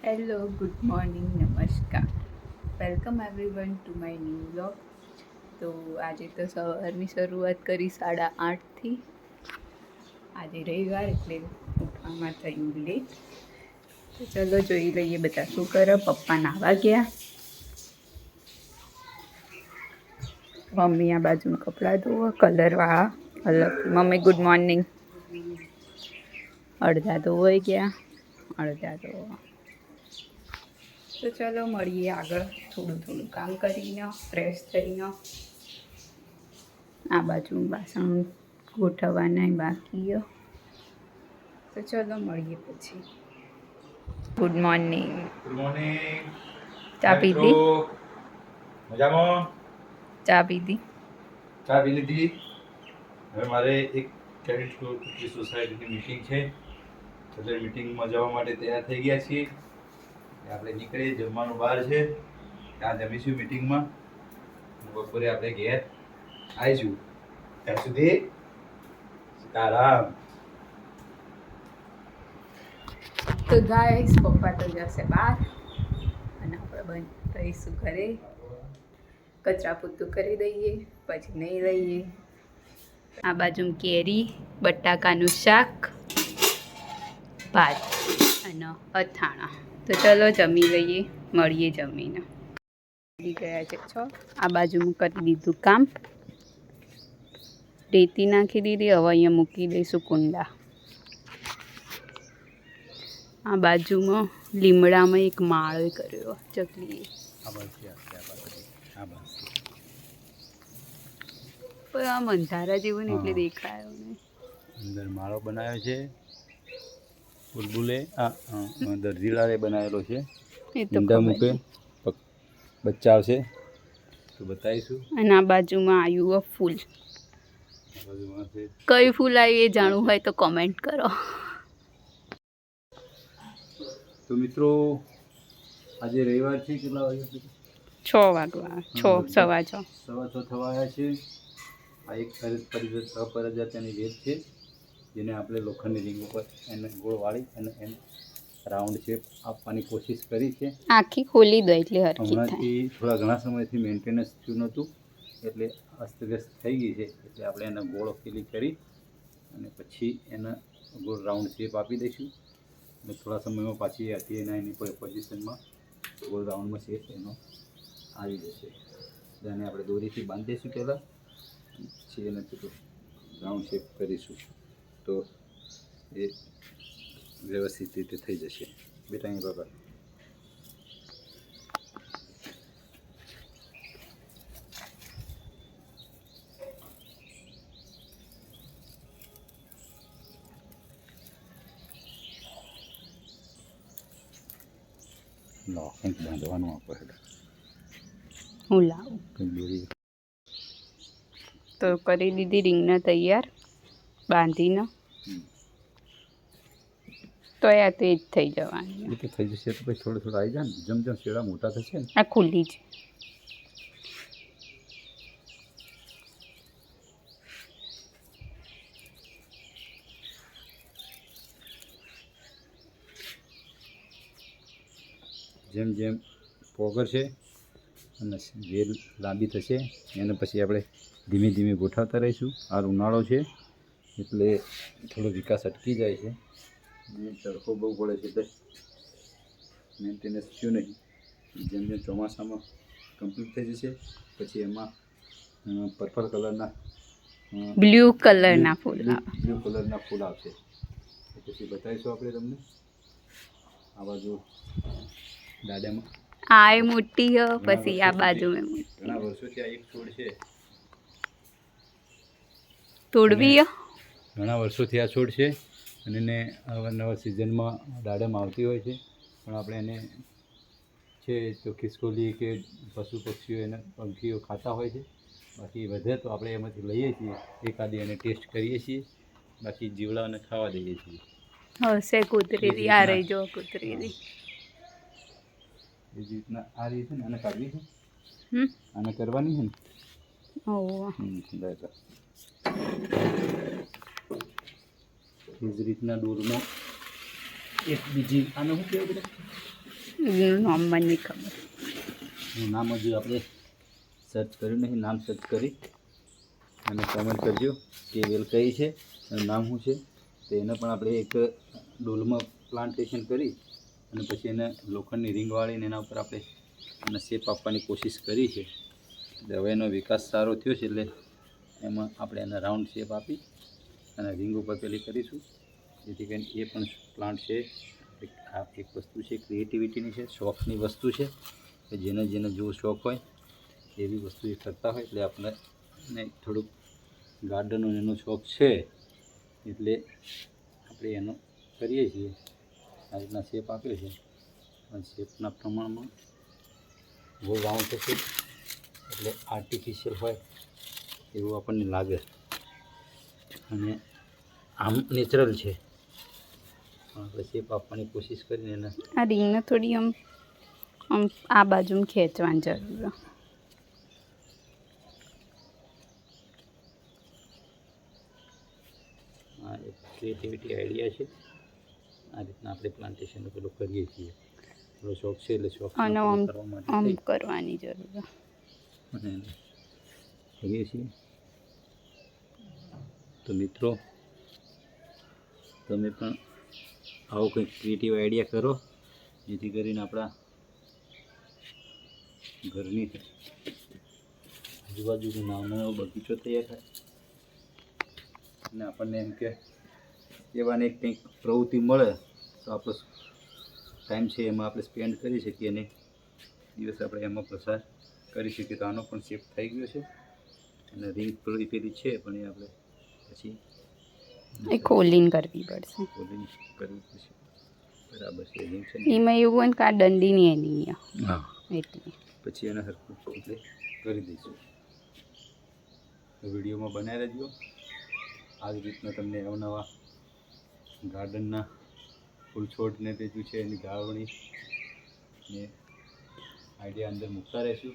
Hello, good morning, નમસ્કાર. Welcome everyone to my new vlog. તો આજે તો સવારની શરૂઆત કરી 8:30થી. આજે રવિવાર એટલે ઉઠવામાં થયું લેટ. તો ચલો જોઈ લઈએ બધા શું કરે. પપ્પા નાહવા ગયા, મમ્મી આ બાજુનું કપડાં ધોવા, કલરવાળા અલગ. Mummy good morning. અડધા ધોવાઈ ગયા, અડધા ધોવા. તો ચલો મળીએ આગળ. થોડું કામ કરીને ફ્રેશ થઈને આ બાજુ વાસણ ગોઠવવાના બાકી. તો ચલો મળીએ પછી. Good morning. Good morning. ચા પીધી? મજામાં? ચા પીધી? ચા પી લીધી. હવે મારે એક ક્રેડિટ સોસાયટીની મીટિંગ છે, એટલે મીટિંગમાં જવા માટે તૈયાર થઈ ગયા છીએ. આપણે નીકળીએ, જમવાનું બહાર છે, ત્યાં જમીશું મીટિંગમાં. બપોરે આપણે ઘેર આવીશું. ત્યાં સુધી સીતારામ. તો ગાઈસ, પપ્પા તો જશે બહાર અને આપણે બંધ થઈશું ઘરે. કચરા પોતું કરી દઈએ, પછી નહીં રહીએ. આ બાજુ કેરી, બટાકાનું શાક, ભાત અને અથાણા. તો ચલો જમી લઈએ, મળીએ જમીને. ગયા છે આ બાજુ કરી દીધું કામ, રેતી નાખી દીધી. હવે અહીંયા મૂકી દઈશું કુંડા. આ બાજુમાં લીમડામાં એક માળ કર્યો ચકલીએ. પણ આમ અંધારા જેવું ને એટલે દેખાયો નહીં. અંદર માળો બનાવ્યો છે, બુલબુલે દરજીલાલે બનાવેલો છે. ઈંડા મૂકે, બચ્ચા આવશે તો બતાવીશું. અને આ બાજુમાં આવ્યું ફૂલ. કયું ફૂલ આવ્યું એ જાણવું હોય તો કોમેન્ટ કરો. તો મિત્રો, આજે રવિવાર છે. કેટલા વાગ્યા? 6 વાગવા, 6 સવા 6 થવા આવ્યા છે. આ એક અપરજાત્યની વેદ છે, જેને આપણે લોખંડની રીંગ ઉપર એને ગોળ વાળી અને એને રાઉન્ડ શેપ આપવાની કોશિશ કરી છે. આખી ખોલી દો એટલે હરખી થાય. હમણાંથી થોડા ઘણા સમયથી મેન્ટેનન્સ થયું નહોતું, એટલે અસ્તવ્યસ્ત થઈ ગઈ છે. એટલે આપણે એને ગોળ ફીલી કરી અને પછી એને ગોળ રાઉન્ડ શેપ આપી દઈશું. અને થોડા સમયમાં પાછી હતી એની પોઝિશનમાં ગોળ રાઉન્ડમાં શેપ એનો આવી જશે. તેને આપણે દોરીથી બાંધી દઈશું પહેલાં, પછી એને થોડું રાઉન્ડ શેપ કરીશું તો એ વ્યવસ્થિત રીતે થઈ જશે. બેટા અહીં બાબા. લો, કંઈક બાંધવાનું આપણે. હું લાવું. કંઈક દોરી. તો કરી દીધી રીંગને તૈયાર બાંધીને. તો આ તો એ જ થઈ જવાની. એ તો થઈ જશે તો પછી થોડું આવી જાય ને. જેમ જેમ શેડા મોટા થશે ને. આ ખુલ્લી છે. જેમ જેમ પોગરશે અને વેલ લાંબી થશે, એને પછી આપણે ધીમે ધીમે ગોઠવતા રહીશું. આ ઉનાળો છે એટલે થોડો વિકાસ અટકી જાય છે. તડકો બહુ પડે છે એટલે મેન્ટેનન્સ થયું નહીં. જેમ જેમ ચોમાસામાં કમ્પ્લીટ થઈ જશે પછી એમાં પર્પલ કલરના બ્લુ કલરના ફૂલ આવશે. પછી બતાવીશું આપણે તમને. આ બાજુ દાદામાં આ એ મોટી હો, પછી આ બાજુ મેં ઘણા વર્ષોથી આ એક છોડ છે. તોડવી હો. ઘણા વર્ષોથી આ છોડ છે અને એને અવારનવાર સિઝનમાં દાડમ આવતી હોય છે, પણ આપણે એને છે તો ખિસકોલી કે પશુ પક્ષીઓ એને પંખીઓ ખાતા હોય છે. બાકી વધે તો આપણે એમાંથી લઈએ છીએ, એકાદી એને ટેસ્ટ કરીએ છીએ, બાકી જીવડાઓને ખાવા દઈએ છીએ. હશે કૂતરી. આ રહી જો કૂતરી. એ જ રીતના આ રીતે ને આને કાઢવી છે, આને કરવાની છે ને. બરાબર. એ જ રીતના દૂરમાં એક બીજી આને શું કહેવાય બધા એનું નામ મને નહીં ખબર. એનું નામ હજુ આપણે સર્ચ કર્યું નહીં. નામ સર્ચ કરી અને કમેન્ટ કરજો કે વેલ કઈ છે, એનું નામ શું છે. તો એને પણ આપણે એક ડોલમાં પ્લાન્ટેશન કરી અને પછી એને લોખંડની રિંગ વાળીને એના ઉપર આપણે એને શેપ આપવાની કોશિશ કરી છે. હવે એનો વિકાસ સારો થયો છે એટલે એમાં આપણે એને રાઉન્ડ શેપ આપી અને રિંગ ઉપર પેલી કરીશું, જેથી કરીને એ પણ પ્લાન્ટ છે. આ એક વસ્તુ છે ક્રિએટિવિટીની છે, શોખની વસ્તુ છે કે જેને જેને જેવો શોખ હોય એવી વસ્તુ એ કરતા હોય. એટલે આપણને થોડુંક ગાર્ડનનો એનો શોખ છે એટલે આપણે એનો કરીએ છીએ. આ રીતના શેપ આપ્યો છે અને શેપના પ્રમાણમાં ગોળ રાઉન્ડ થશે એટલે આર્ટિફિશિયલ હોય એવું આપણને લાગે અને આમ નેચરલ છે. આપણે શેપ આપવાની કોશિશ કરીને એને આ રીંગને થોડી આમ આમ આ બાજુ ખેંચવાની જરૂર. આ એક ક્રિએટિવિટી આઈડિયા છે. આ રીતના આપણે પ્લાન્ટેશન પેલું કરીએ છીએ. થોડો શોખ છે એટલે શોખ અને આમ કરવા આમ માટે કરવાની જરૂર. અને કરીએ છીએ. તો મિત્રો તમે પણ આવો કંઈક ક્રિએટિવ આઈડિયા કરો જેથી કરીને આપણા ઘરની આજુબાજુનો નાનો એવો બગીચો તૈયાર થાય અને આપણને એમ કે એવાને કંઈક પ્રવૃત્તિ મળે તો આપણો ટાઈમ છે એમાં આપણે સ્પેન્ડ કરી શકીએ અને દિવસ આપણે એમાં પસાર કરી શકીએ. તો આનો પણ શેપ થઈ ગયો છે અને રીંગ પેલી છે પણ એ આપણે પછી એ ખોલીને કરવી પડશે. ખોલીને કરવી પડશે. બરાબર છે. રીંગ છે એમાં એવું હોય ને કે આ દંડીની એની હા, એટલે પછી એને હરખું એટલે કરી દઈશું. તો વિડીયોમાં બનાવી રહેજો. આ જ રીતના તમને અવનવા ગાર્ડનના ફૂલ છોડને બીજું છે એની જાળવણી ને આઈડિયા અંદર મૂકતા રહીશું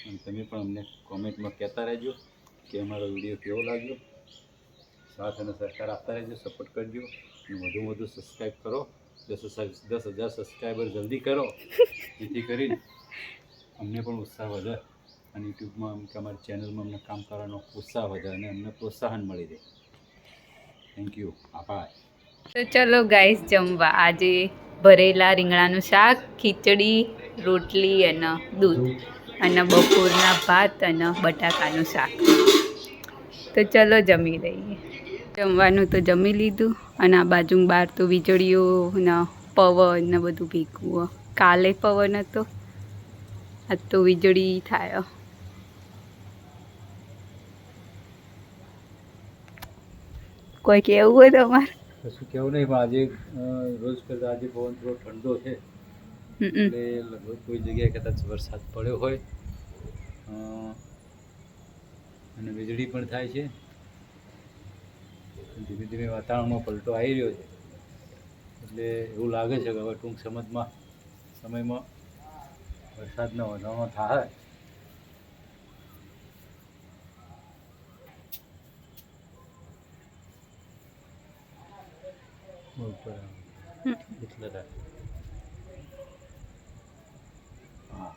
અને તમે પણ અમને કોમેન્ટમાં કહેતા રહેજો કે અમારો વિડીયો કેવો લાગ્યો. સાથ અને સહકાર આપતા રહેજો, સપોર્ટ કરજો અને વધુમાં વધુ સબસ્ક્રાઈબ કરો. 10,000 સબસ્ક્રાઈબર જલ્દી કરો જેથી કરીને અમને પણ ઉત્સાહ વધે અને યુટ્યુબમાં કે અમારી ચેનલમાં અમને કામ કરવાનો ઉત્સાહ વધે અને અમને પ્રોત્સાહન મળી રહે. Thank you. આભાર. તો ચલો ગાઈસ જમવા. આજે ભરેલા રીંગણાનું શાક, ખીચડી, રોટલી અને દૂધ અને બપોરના ભાત અને બટાકાનું શાક. તો ચલો જમી લઈએ. જમવાનું તો જમી લીધું અને આ બાજુ બહાર તો વીજળીઓ ને પવન ને બધું ભેગું. કાલે પવન હતો, આજ તો વીજળી થાય. કોઈ કેવું હોય તમારે? કશું કેવું નહીં, પણ આજે રોજ કરતાં આજે પવન થોડો ઠંડો છે એટલે લગભગ કોઈ જગ્યાએ કદાચ વરસાદ પડ્યો હોય અને વીજળી પણ થાય છે. ધીમે ધીમે વાતાવરણમાં પલટો આવી રહ્યો છે એટલે એવું લાગે છે કે હવે ટૂંક સમયમાં વરસાદનો વધારો થાય. એટલે હા.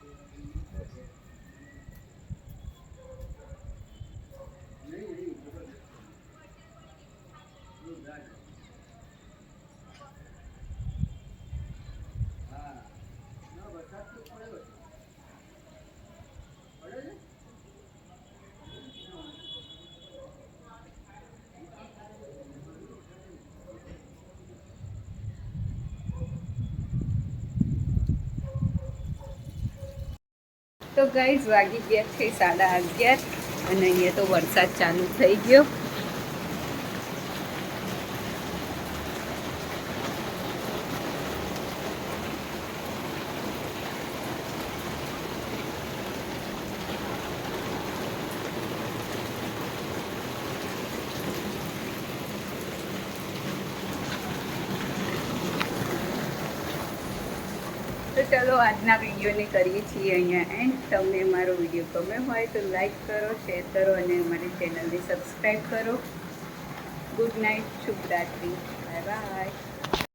તો ગાઈઝ વાગી ગયા છે 11:30 અને અહીંયા તો વરસાદ ચાલુ થઈ ગયો. તો ચલો આજના વિડીયોને કરીએ છીએ અહીંયા એન્ડ. તમને મારો વિડીયો ગમે હોય તો લાઈક કરો, શેર કરો અને અમારી ચેનલને સબસ્ક્રાઈબ કરો. ગુડ નાઇટ, શુભરાત્રી, બાય બાય.